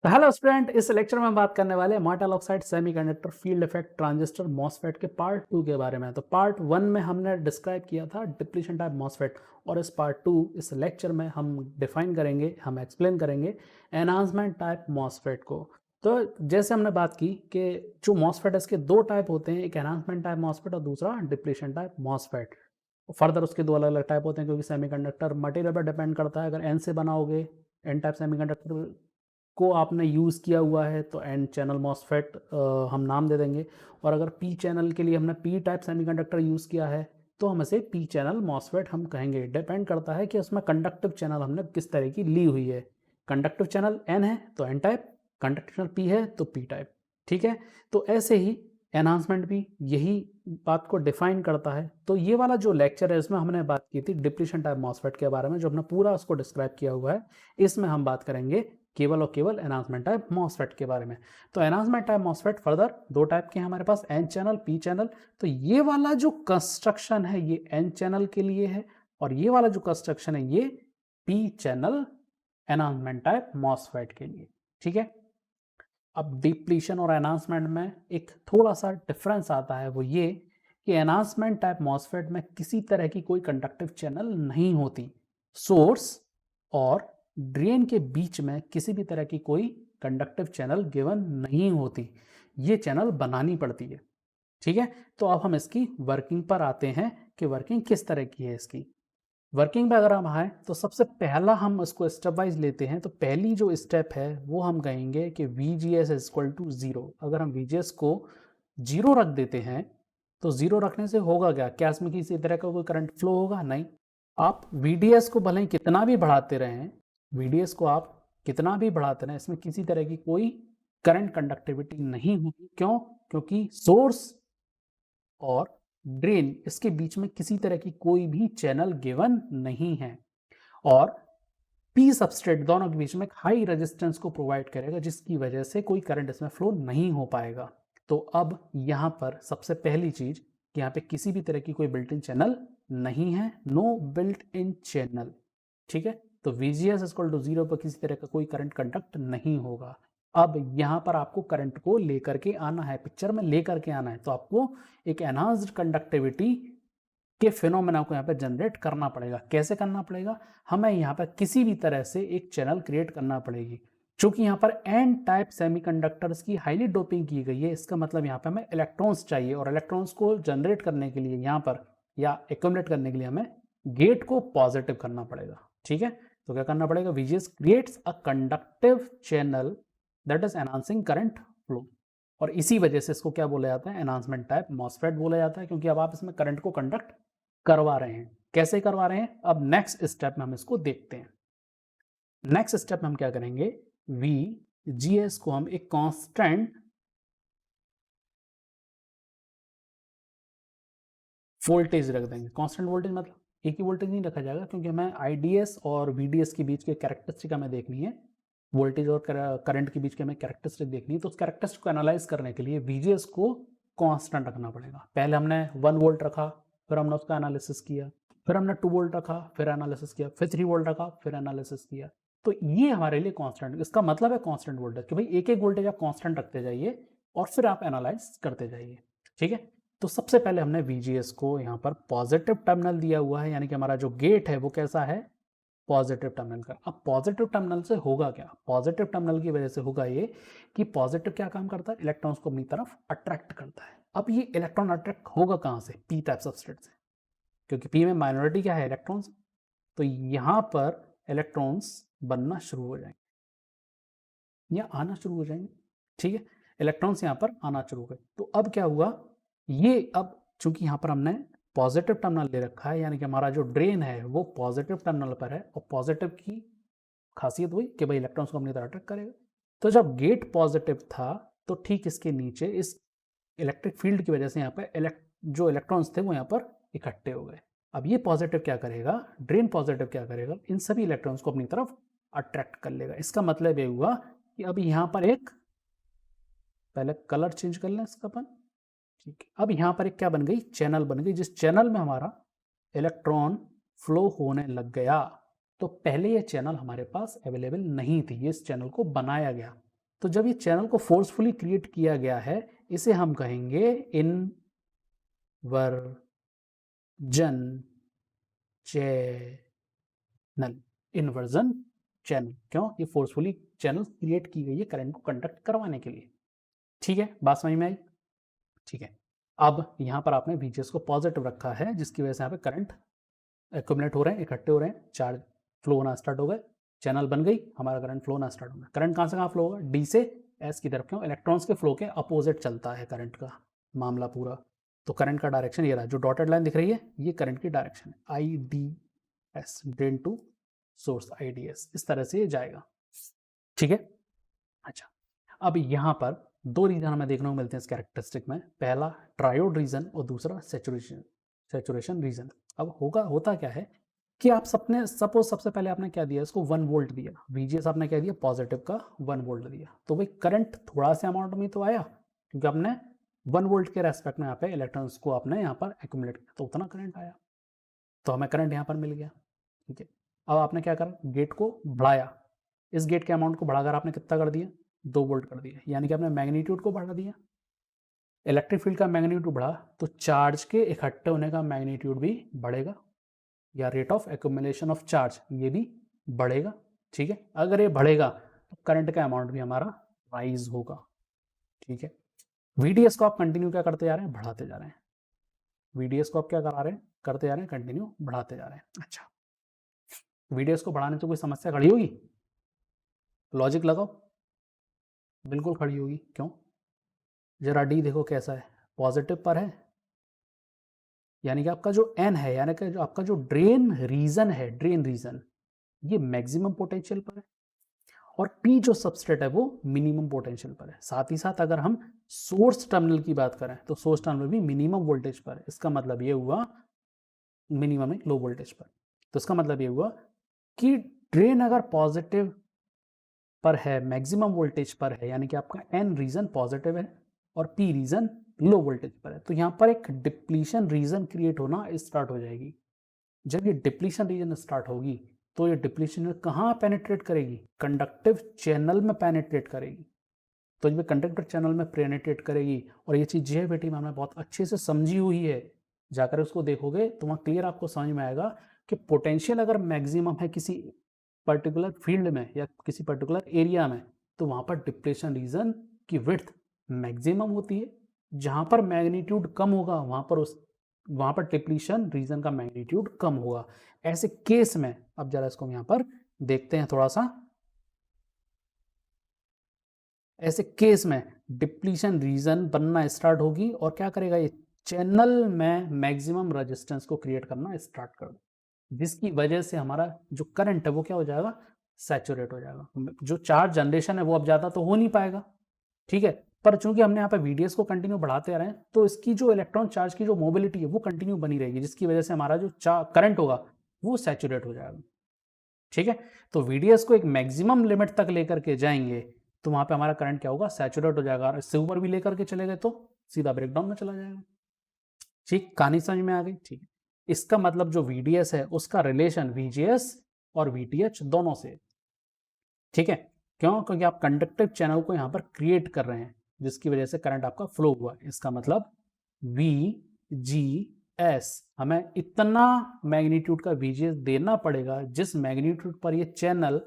तो hello student, इस lecture में हम बात करने वाले हैं metal oxide semiconductor field effect transistor MOSFET के पार्ट 2 के बारे में। तो पार्ट 1 में हमने डिस्क्राइब किया था डिप्लीशन टाइप मॉसफेट, और इस पार्ट 2 इस लेक्चर में हम डिफाइन करेंगे, हम एक्सप्लेन करेंगे एनहांसमेंट टाइप मॉसफेट को। तो जैसे हमने बात की कि जो मॉसफेट है इसके दो टाइप होते हैं, एक एनहांसमेंट टाइप मॉसफेट और दूसरा डिप्लीशन टाइप मॉसफेट। फर्दर उसके दो अलग अलग टाइप होते हैं क्योंकि सेमीकंडक्टर मटेरियल पर डिपेंड करता है। अगर एन से बनाओगे, एन टाइप सेमीकंडक्टर को आपने यूज़ किया हुआ है तो एन चैनल मॉसफेट हम नाम दे देंगे, और अगर पी चैनल के लिए हमने पी टाइप सेमीकंडक्टर यूज़ किया है तो हम इसे पी चैनल मॉसफेट हम कहेंगे। डिपेंड करता है कि उसमें कंडक्टिव चैनल हमने किस तरह की ली हुई है। कंडक्टिव चैनल एन है तो N type, conductive channel P है तो पी टाइप। ठीक है, तो ऐसे ही एनहांसमेंट भी यही बात को डिफाइन करता है। तो ये वाला जो लेक्चर है इसमें हमने बात की थी डिप्लीशन टाइप मॉसफेट के बारे में, जो हमने पूरा उसको डिस्क्राइब किया हुआ है। इसमें हम बात करेंगे केवल और केवल एनहांसमेंट टाइप मॉसफेट के बारे में। तो एनहांसमेंट टाइप मॉसफेट फर्दर दो टाइप के हैं हमारे पास, एन चैनल पी चैनल। तो ये वाला जो कंस्ट्रक्शन है ये एन चैनल के लिए है, और ये वाला जो कंस्ट्रक्शन है ये P channel enhancement type MOSFET के लिए। ठीक है, अब डिप्लीशन और एनहांसमेंट में एक थोड़ा सा डिफरेंस आता है, वो ये कि एनहांसमेंट टाइप मॉसफेट में किसी तरह की कोई कंडक्टिव चैनल नहीं होती। सोर्स और ड्रेन के बीच में किसी भी तरह की कोई कंडक्टिव चैनल गिवन नहीं होती, ये चैनल बनानी पड़ती है। ठीक है, तो अब हम इसकी वर्किंग पर आते हैं कि वर्किंग किस तरह की है इसकी। वर्किंग पे अगर हम आए तो सबसे पहला हम इसको स्टेप वाइज लेते हैं। तो पहली जो स्टेप है वो हम कहेंगे कि V G S equal to zero. अगर हम वी जी एस को जीरो रख देते हैं तो ज़ीरो रखने से होगा क्या, क्या इसमें किसी तरह का कोई करंट फ्लो होगा? नहीं। आप वी डी एस को भले ही कितना भी बढ़ाते रहें, वी डी एस को आप कितना भी बढ़ाते रहें, इसमें किसी तरह की कोई करंट कंडक्टिविटी नहीं होगी। क्यों? क्योंकि सोर्स और ड्रेन इसके बीच में किसी तरह की कोई भी चैनल गिवन नहीं है, और पी सबस्ट्रेट दोनों के बीच में एक हाई रेजिस्टेंस को प्रोवाइड करेगा, जिसकी वजह से कोई करंट इसमें फ्लो नहीं हो पाएगा। तो अब यहाँ पर सबसे पहली चीज कि यहाँ पे किसी भी तरह की कोई बिल्ट इन चैनल नहीं है, नो बिल्ट इन चैनल। ठीक है, तो VGS इक्वल टू जीरो पर किसी तरह का कोई करंट कंडक्ट नहीं होगा। अब यहाँ पर आपको करंट को लेकर के आना है, पिक्चर में लेकर के आना है, तो आपको एक एनहांस्ड कंडक्टिविटी के फिनोमेना को यहाँ पे जनरेट करना पड़ेगा। कैसे करना पड़ेगा? हमें यहाँ पर किसी भी तरह से एक चैनल क्रिएट करना पड़ेगी। चूंकि यहाँ पर एन टाइप सेमीकंडक्टर्स की हाईली डोपिंग की गई है, इसका मतलब यहाँ पे हमें इलेक्ट्रॉन्स चाहिए, और इलेक्ट्रॉन्स को जनरेट करने के लिए यहाँ पर या एक्यूमुलेट करने के लिए हमें गेट को पॉजिटिव करना पड़ेगा। ठीक है, तो क्या करना पड़ेगा? VGS creates a conductive channel that is enhancing current flow, और इसी वजह से इसको क्या बोला जाता है? एनहांसमेंट टाइप मॉसफेट बोला जाता है, क्योंकि अब आप इसमें करंट को कंडक्ट करवा रहे हैं। कैसे करवा रहे हैं? अब नेक्स्ट स्टेप में हम इसको देखते हैं। नेक्स्ट स्टेप में हम क्या करेंगे? वी जी एस को हम एक कांस्टेंट वोल्टेज रख देंगे। कांस्टेंट वोल्टेज मतलब एक ही वोल्टेज नहीं रखा जाएगा, क्योंकि हमें आईडीएस और वीडीएस के बीच के कैरेक्टरिस्टिक हमें देखनी है, वोल्टेज और करंट के बीच के हमें कैरेक्टरिस्टिक देखनी है। तो उस कैरेक्टरिस्टिक को एनालाइज करने के लिए वीजीएस को कांस्टेंट रखना पड़ेगा। पहले हमने 1 वोल्ट रखा, फिर हमने उसका एनालिसिस किया, फिर हमने 2 वोल्ट रखा, फिर एनालिसिस किया, फिर 3 वोल्ट रखा, फिर एनालिसिस किया। तो ये हमारे लिए कांस्टेंट, इसका मतलब है कांस्टेंट वोल्टेज, कि भाई एक एक वोल्टेज आप कांस्टेंट रखते जाइए और फिर आप एनालाइज करते जाइए। ठीक है, तो सबसे पहले हमने VGS को यहाँ पर पॉजिटिव टर्मिनल दिया हुआ है, यानी कि हमारा जो गेट है वो कैसा है? पॉजिटिव टर्मिनल का। अब पॉजिटिव टर्मिनल से होगा क्या? पॉजिटिव टर्मिनल की वजह से होगा ये कि पॉजिटिव क्या काम करता है? इलेक्ट्रॉन्स को अपनी तरफ अट्रैक्ट करता है। अब ये इलेक्ट्रॉन अट्रैक्ट होगा कहाँ से? पी टाइप सबस्ट्रेट से, क्योंकि पी में माइनॉरिटी क्या है? इलेक्ट्रॉन्स। तो यहाँ पर इलेक्ट्रॉन्स बनना शुरू हो जाएंगे या आना शुरू हो जाएंगे। ठीक है, इलेक्ट्रॉन्स यहाँ पर आना शुरू हो गए। तो अब क्या हुआ? ये अब चूंकि यहाँ पर हमने पॉजिटिव टर्मिनल ले रखा है, यानी कि हमारा जो ड्रेन है वो पॉजिटिव टर्मिनल पर है, और पॉजिटिव की खासियत हुई कि भाई इलेक्ट्रॉन्स को अपनी तरह अट्रैक्ट करेगा। तो जब गेट पॉजिटिव था तो ठीक इसके नीचे इस इलेक्ट्रिक फील्ड की वजह से यहाँ पर जो इलेक्ट्रॉन्स थे वो यहाँ पर इकट्ठे हो गए। अब ये पॉजिटिव क्या करेगा? ड्रेन पॉजिटिव क्या करेगा? इन सभी इलेक्ट्रॉन्स को अपनी तरफ अट्रैक्ट कर लेगा। इसका मतलब ये हुआ कि अब यहाँ पर एक, पहले कलर चेंज कर लें इसका अपन। ठीक है, अब यहाँ पर एक क्या बन गई? चैनल बन गई, जिस चैनल में हमारा इलेक्ट्रॉन फ्लो होने लग गया। तो पहले ये चैनल हमारे पास अवेलेबल नहीं थी, ये इस चैनल को बनाया गया। तो जब ये चैनल को फोर्सफुली क्रिएट किया गया है, इसे हम कहेंगे इनवर्जन चैनल। इन्वर्जन चैनल क्यों? ये फोर्सफुली चैनल क्रिएट की गई है करंट को कंडक्ट करवाने के लिए। ठीक है, बात समझ में आई? ठीक है, अब यहाँ पर आपने VGS को पॉजिटिव रखा है, जिसकी वजह से यहाँ पे करंट एक्यूमुलेट हो रहे हैं, इकट्ठे हो रहे हैं, चार्ज फ्लो होना स्टार्ट हो गए, चैनल बन गई, हमारा करंट फ्लो होना स्टार्ट हो गया। करंट कहाँ से कहाँ फ्लो होगा? डी से एस की तरफ। क्यों? इलेक्ट्रॉन्स के फ्लो के अपोजिट चलता है करंट का मामला पूरा। तो करंट का डायरेक्शन ये रहा, जो डॉटेड लाइन दिख रही है ये करंट की डायरेक्शन है, IDS, drain to source IDS, इस तरह से ये जाएगा। ठीक है, अच्छा, अब यहाँ पर दो रीजन हमें देखने को मिलते हैं इस कैरेक्टरिस्टिक में, पहला ट्रायोड रीजन और दूसरा सैचुरेशन रीजन। अब होता क्या है कि आप सपोज सबसे पहले आपने क्या दिया, इसको 1 वोल्ट दिया, VGS आपने क्या दिया, पॉजिटिव का 1 वोल्ट दिया, तो भाई करंट थोड़ा सा अमाउंट में तो आया, क्योंकि आपने 1 वोल्ट के रेस्पेक्ट में यहाँ पे इलेक्ट्रॉन्स को आपने यहाँ पर एक्यूमुलेट किया, तो उतना करंट आया, तो हमें करंट यहाँ पर मिल गया। ठीक है, अब आपने क्या करा, गेट को बढ़ाया, इस गेट के अमाउंट को बढ़ाकर आपने कितना कर दिया, 2 वोल्ट कर दिया, यानी कि आपने मैग्नीट्यूड को बढ़ा दिया। इलेक्ट्रिक फील्ड का मैग्नीट्यूड बढ़ा तो चार्ज के इकट्ठे होने का मैग्नीट्यूड भी बढ़ेगा, या rate of accumulation of charge ये भी बढ़ेगा। ठीक है, अगर ये बढ़ेगा तो करंट का अमाउंट भी हमारा राइज होगा। ठीक है, VDS को आप कंटिन्यू क्या करते जा रहे हैं, बढ़ाते जा रहे हैं। VDS को आप क्या करा रहे हैं, करते जा रहे हैं, कंटिन्यू बढ़ाते जा रहे हैं। अच्छा, VDS को बढ़ाने से कोई समस्या खड़ी होगी? लॉजिक लगाओ, बिल्कुल खड़ी होगी। क्यों? जरा D देखो कैसा है, पॉजिटिव पर है, यानी कि आपका जो N है, यानी कि जो आपका जो ड्रेन रीजन है, ड्रेन रीजन ये मैक्सिमम पोटेंशियल पर है, और P जो सबस्ट्रेट है वो मिनिमम पोटेंशियल पर है। साथ ही साथ अगर हम सोर्स टर्मिनल की बात करें तो सोर्स टर्मिनल भी मिनिमम वोल्टेज पर है। इसका मतलब ये हुआ मिनिमम लो वोल्टेज पर, तो इसका मतलब ये हुआ कि ड्रेन अगर पॉजिटिव पर है, मैक्सिमम वोल्टेज पर है, यानी कि आपका N रीजन पॉजिटिव है और P रीजन लो वोल्टेज पर है, तो यहाँ पर एक डिप्लीशन रीजन क्रिएट होना स्टार्ट हो जाएगी। जब ये डिप्लीशन रीजन स्टार्ट होगी तो ये डिप्लीशन कहाँ पेनिट्रेट करेगी, कंडक्टिव चैनल में पेनिट्रेट करेगी। तो जब कंडक्टिव चैनल में पेनिट्रेट करेगी, और ये चीज़ JBT में हमने बहुत अच्छे से समझी हुई है, जाकर उसको देखोगे तो वहाँ क्लियर आपको समझ में आएगा कि पोटेंशियल अगर मैक्सिमम है किसी पर्टिकुलर फील्ड में या किसी पर्टिकुलर एरिया में, तो वहाँ पर डिप्लीशन रीजन की विड्थ मैक्सिमम होती है। जहाँ पर मैग्नीट्यूड कम होगा वहाँ पर डिप्लीशन रीजन का मैग्नीट्यूड कम होगा। ऐसे केस में अब जरा इसको हम यहाँ पर देखते हैं थोड़ा सा, ऐसे केस में डिप्लीशन रीजन बनना स्टार्ट होगी और क्या करेगा, ये चैनल में मैक्सिमम रेजिस्टेंस को क्रिएट करना स्टार्ट कर दो, जिसकी वजह से हमारा जो करंट है वो क्या हो जाएगा, सैचुरेट हो जाएगा। जो चार्ज जनरेशन है वो अब ज़्यादा तो हो नहीं पाएगा, ठीक है, पर चूंकि हमने यहाँ पे VDS को कंटिन्यू बढ़ाते रहे हैं तो इसकी जो इलेक्ट्रॉन चार्ज की जो मोबिलिटी है वो कंटिन्यू बनी रहेगी, जिसकी वजह से हमारा जो करंट होगा वो सैचुरेट हो जाएगा। ठीक है, तो VDS को एक मैक्सिमम लिमिट तक लेकर के जाएंगे तो वहां पे हमारा करंट क्या होगा, सैचुरेट हो जाएगा, और इससे ऊपर भी लेकर के चले गए तो सीधा ब्रेकडाउन में चला जाएगा। ठीक, कहानी समझ में आ गई? ठीक, इसका मतलब जो VDS है उसका रिलेशन VGS और VTH दोनों से। ठीक है, क्यों? क्योंकि आप कंडक्टिव चैनल को यहाँ पर क्रिएट कर रहे हैं, जिसकी वजह से करंट आपका फ्लो हुआ। इसका मतलब VGS हमें इतना मैग्नीट्यूड का VGS देना पड़ेगा जिस मैग्नीट्यूड पर ये चैनल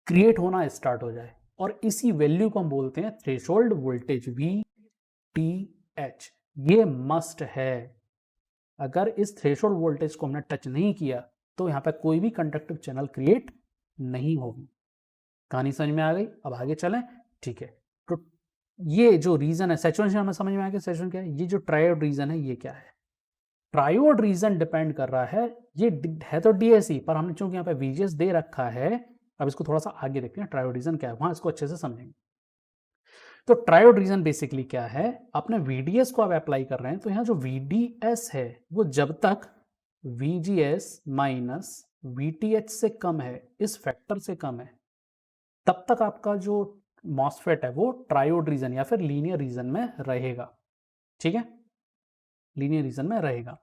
क्रिएट होना स्टार्ट हो जाए, और इसी वैल्यू को हम बोलते हैं थ्रेशोल्ड वोल्टेज VTH। ये मस्ट है, अगर इस थ्रेशोल्ड वोल्टेज को हमने टच नहीं किया तो यहाँ पर कोई भी कंडक्टिव चैनल क्रिएट नहीं होगी। कहानी समझ में आ गई? अब आगे चलें। ठीक है, तो ये जो रीजन है सैचुरेशन हमें समझ में आ गया, सैचुरेशन क्या है, ये जो ट्रायोड रीजन है ये क्या है, ट्रायोड रीजन डिपेंड कर रहा है, ये है तो DSE, पर हमने चूंकि यहाँ पे VGS दे रखा है, अब इसको थोड़ा सा आगे देखते हैं ट्रायोड रीजन क्या है, वहां इसको अच्छे से समझेंगे। तो ट्रायोड रीजन बेसिकली क्या है, अपने VDS को आप अप्लाई कर रहे हैं, तो यहाँ जो VDS है वो जब तक VGS माइनस VTH से कम है, इस फैक्टर से कम है, तब तक आपका जो मॉसफेट है वो ट्रायोड रीजन या फिर लीनियर रीजन में रहेगा। ठीक है, लीनियर रीजन में रहेगा।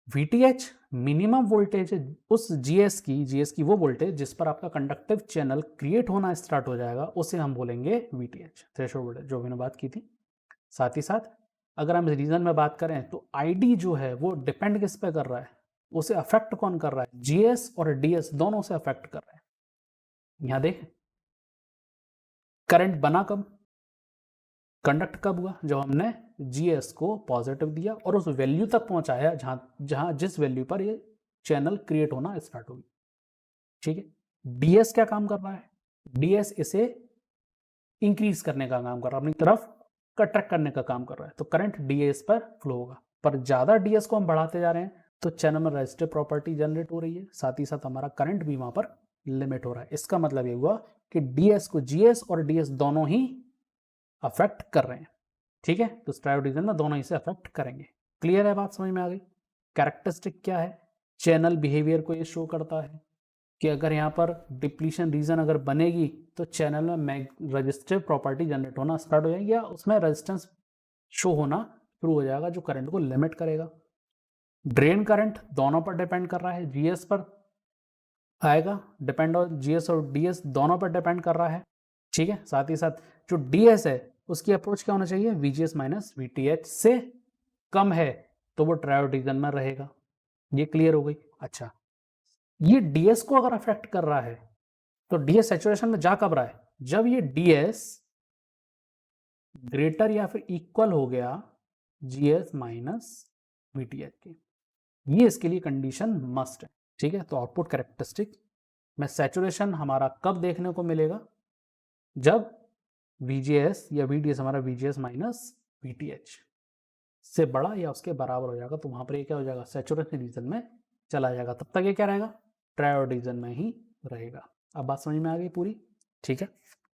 VTH मिनिमम वोल्टेज उस GS की वो वोल्टेज जिस पर आपका कंडक्टिव चैनल क्रिएट होना स्टार्ट हो जाएगा, उसे हम बोलेंगे VTH, थ्रेशोल्ड वोल्टेज, जो मैंने बात की थी। साथ ही साथ अगर हम रीजन में बात करें तो ID जो है वो डिपेंड किस पे कर रहा है, उसे अफेक्ट कौन कर रहा है, GS और DS दोनों से अफेक्ट कर रहे हैं। यहां देख, करंट बना कब, कंडक्ट कब हुआ, जब हमने GS को पॉजिटिव दिया और उस वैल्यू तक पहुंचाया जहां जिस वैल्यू पर ये चैनल क्रिएट होना स्टार्ट होगी। ठीक है, DS क्या काम कर रहा है, DS इसे इंक्रीज करने का काम कर रहा है, अपनी तरफ अट्रैक्ट करने का काम कर रहा है, तो करंट DS पर फ्लो होगा। पर ज्यादा DS को हम बढ़ाते जा रहे हैं तो चैनल में रेजिस्टिव प्रॉपर्टी जनरेट हो रही है, साथ ही साथ हमारा करंट भी वहां पर लिमिट हो रहा है। इसका मतलब ये हुआ कि DS को GS और DS दोनों ही अफेक्ट कर रहे हैं। ठीक है, तो ट्रायोड रीजन में दोनों ही से अफेक्ट करेंगे। क्लियर है, बात समझ में आ गई। कैरेक्टरिस्टिक क्या है, चैनल बिहेवियर को ये शो करता है कि अगर यहाँ पर डिप्लीशन रीजन अगर बनेगी तो चैनल में रेजिस्टिव प्रॉपर्टी जनरेट होना स्टार्ट हो जाएगी या उसमें रेजिस्टेंस शो होना शुरू हो जाएगा जो करंट को लिमिट करेगा। ड्रेन करंट दोनों पर डिपेंड कर रहा है, GS पर आएगा, डिपेंड और GS और DS दोनों पर डिपेंड कर रहा है। ठीक है, साथ ही साथ जो DS है उसकी अप्रोच क्या होना चाहिए, VGS माइनस VTH से कम है तो वो ट्रायोड रीजन में रहेगा। ये क्लियर हो गई। अच्छा, ये DS को अगर अफेक्ट कर रहा है तो DS सैचुरेशन में जा कब रहा है, जब ये DS ग्रेटर या फिर इक्वल हो गया GS माइनस VTH के। ये इसके लिए कंडीशन मस्ट है। ठीक है, तो आउटपुट कैरेक्टरिस्टिक में सैचुरेशन हमारा कब देखने को मिलेगा, जब VGS या VDS हमारा VGS माइनस VTH से बड़ा या उसके बराबर हो जाएगा, तो वहां पर ये क्या हो जाएगा, सैचुरेशन रीजन में चला जाएगा। तब तक ये क्या रहेगा, ट्रायोड रीजन में ही रहेगा। अब बात समझ में आ गई पूरी। ठीक है,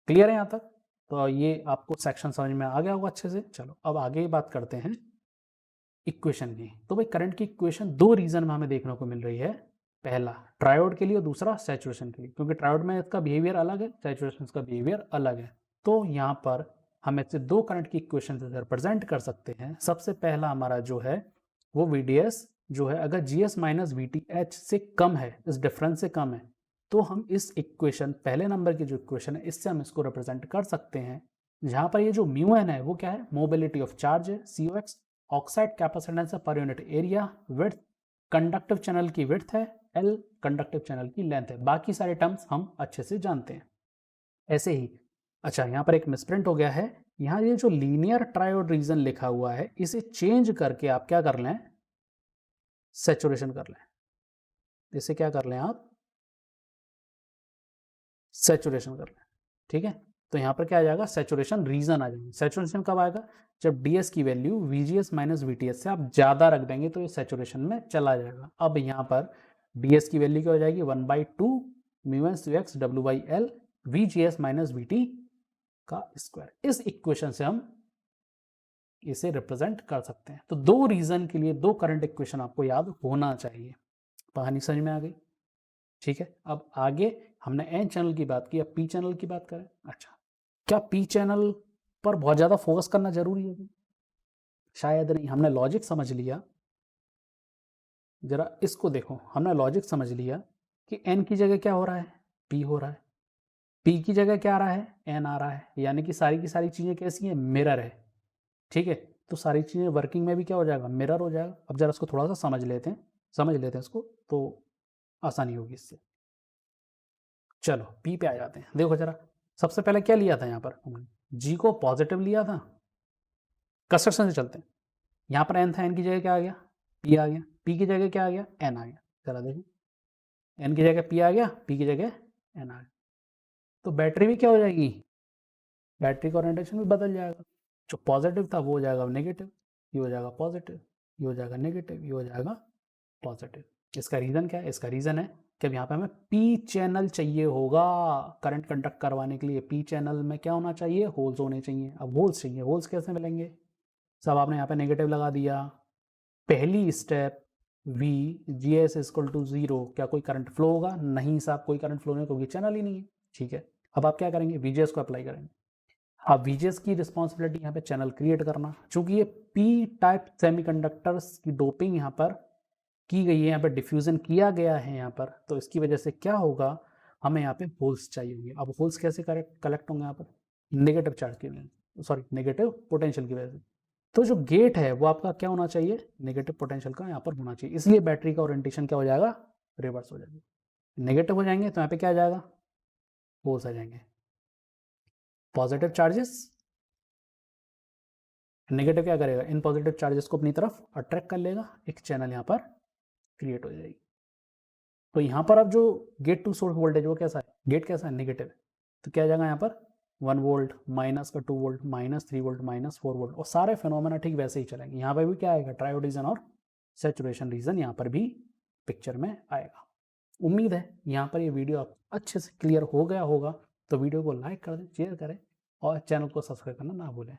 क्लियर है यहाँ तक, तो ये आपको सेक्शन समझ में आ गया होगा अच्छे से। चलो अब आगे बात करते हैं इक्वेशन की। तो भाई करंट की इक्वेशन दो रीजन में हमें देखने को मिल रही है, पहला ट्रायोड के लिए और दूसरा सैचुरेशन के लिए, क्योंकि ट्रायोड में इसका बिहेवियर अलग है, सैचुरेशन का बिहेवियर अलग है। तो यहाँ पर हम इससे दो करंट की इक्वेशन से रिप्रेजेंट कर सकते हैं। सबसे पहला हमारा जो है वो VDS जो है, अगर GS माइनस VTH से कम है, इस डिफरेंस से कम है, तो हम इस इक्वेशन पहले नंबर की जो इक्वेशन है इससे हम इसको रिप्रेजेंट कर सकते हैं, जहाँ पर ये जो μn है वो क्या है, मोबिलिटी ऑफ चार्ज है, COX ऑक्साइड कैपेसिटेंस है per unit area, width conductive channel की विड्थ है, L कंडक्टिव चैनल की लेंथ है। बाकी सारे टर्म्स हम अच्छे से जानते हैं। ऐसे ही अच्छा, यहाँ पर एक मिसप्रिंट हो गया है, यहाँ ये जो लीनियर ट्रायोड रीजन लिखा हुआ है इसे चेंज करके आप क्या कर लें, सैचुरेशन कर लें। इसे क्या कर लें आप, सैचुरेशन कर लें। ठीक है, तो यहाँ पर क्या आ जाएगा, सैचुरेशन रीजन आ जाएगा। सैचुरेशन कब आएगा, जब DS की वैल्यू VGS माइनस VTH से आप ज़्यादा रख देंगे तो ये सैचुरेशन में चला जाएगा। अब यहाँ पर DS की वैल्यू क्या हो जाएगी, 1/2 μ1 CX W/L VGS minus VT का स्क्वायर। इस इक्वेशन से हम इसे रिप्रेजेंट कर सकते हैं। तो दो रीजन के लिए दो करंट इक्वेशन आपको याद होना चाहिए। कहानी समझ में आ गई। ठीक है, अब आगे हमने N चैनल की बात की, अब P चैनल की बात करें। अच्छा, क्या P चैनल पर बहुत ज़्यादा फोकस करना जरूरी है, शायद नहीं। हमने लॉजिक समझ लिया, जरा इसको देखो, हमने लॉजिक समझ लिया कि N की जगह क्या हो रहा है, P हो रहा है, P की जगह क्या आ रहा है, N आ रहा है, यानी कि सारी की सारी चीज़ें कैसी हैं, मिरर है। ठीक है, तो सारी चीज़ें वर्किंग में भी क्या हो जाएगा, मिरर हो जाएगा। अब जरा इसको थोड़ा सा समझ लेते हैं इसको, तो आसानी होगी इससे। चलो P पे आ जाते हैं। देखो जरा, सबसे पहले क्या लिया था यहाँ पर, G को पॉजिटिव लिया था। कंस्ट्रक्शन से चलते हैं, यहाँ पर N था, N की जगह क्या आ गया, P आ गया, P की जगह क्या आ गया, N आ गया। चला देखो, N की जगह P आ गया, P की जगह N आ गया, तो बैटरी भी क्या हो जाएगी, बैटरी का ओरिएंटेशन भी बदल जाएगा। जो पॉजिटिव था वो हो जाएगा नेगेटिव, ये हो जाएगा पॉजिटिव, ये हो जाएगा नेगेटिव, ये हो जाएगा पॉजिटिव। इसका रीज़न क्या है, इसका रीज़न है कि अब यहाँ पे हमें P चैनल चाहिए होगा करंट कंडक्ट करवाने के लिए। P चैनल में क्या होना चाहिए, होल्स होने चाहिए। अब होल्स चाहिए, होल्स कैसे मिलेंगे, सब आपने यहाँ पे नेगेटिव लगा दिया। पहली स्टेप VGS इक्वल टू 0, क्या कोई करंट फ्लो होगा, नहीं साहब, कोई करंट फ्लो नहीं, क्योंकि चैनल ही नहीं है। ठीक है, अब आप क्या करेंगे, VGS को अप्लाई करेंगे। अब VGS की रिस्पॉन्सिबिलिटी यहाँ पे चैनल क्रिएट करना, चूंकि ये P टाइप सेमीकंडक्टर्स की डोपिंग यहाँ पर की गई है, यहाँ पर डिफ्यूज़न किया गया है यहाँ पर, तो इसकी वजह से क्या होगा, हमें यहाँ पे होल्स चाहिए होंगे। अब होल्स कैसे कलेक्ट होंगे यहाँ पर, नेगेटिव चार्ज की वजह से, सॉरी नेगेटिव पोटेंशियल की वजह से। तो जो गेट है वो आपका क्या होना चाहिए, नेगेटिव पोटेंशियल का यहाँ पर होना चाहिए, इसलिए बैटरी का ओरिएंटेशन क्या हो जाएगा, रिवर्स हो जाएगा। नेगेटिव हो जाएंगे तो यहाँ पे क्या आ जाएगा, होल्स आ जाएंगे। पॉजिटिव चार्जेस, नेगेटिव क्या करेगा, इन पॉजिटिव चार्जेस को अपनी तरफ अट्रैक्ट कर लेगा, एक चैनल यहाँ पर क्रिएट हो जाएगी। तो यहाँ पर अब जो गेट टू सोर्स वोल्टेज वो कैसा है, गेट कैसा है, नेगेटिव है, तो क्या आ जाएगा यहाँ पर 1 वोल्ट माइनस का 2 volt minus 3 volt minus 4 volt, और सारे फिनोमेना ठीक वैसे ही चलेंगे। यहाँ पर भी क्या आएगा, ट्रायोड रीजन और सैचुरेशन रीजन यहाँ पर भी पिक्चर में आएगा। उम्मीद है यहाँ पर ये वीडियो आप अच्छे से क्लियर हो गया होगा। तो वीडियो को लाइक कर दें, शेयर करें और चैनल को सब्सक्राइब करना ना भूलें।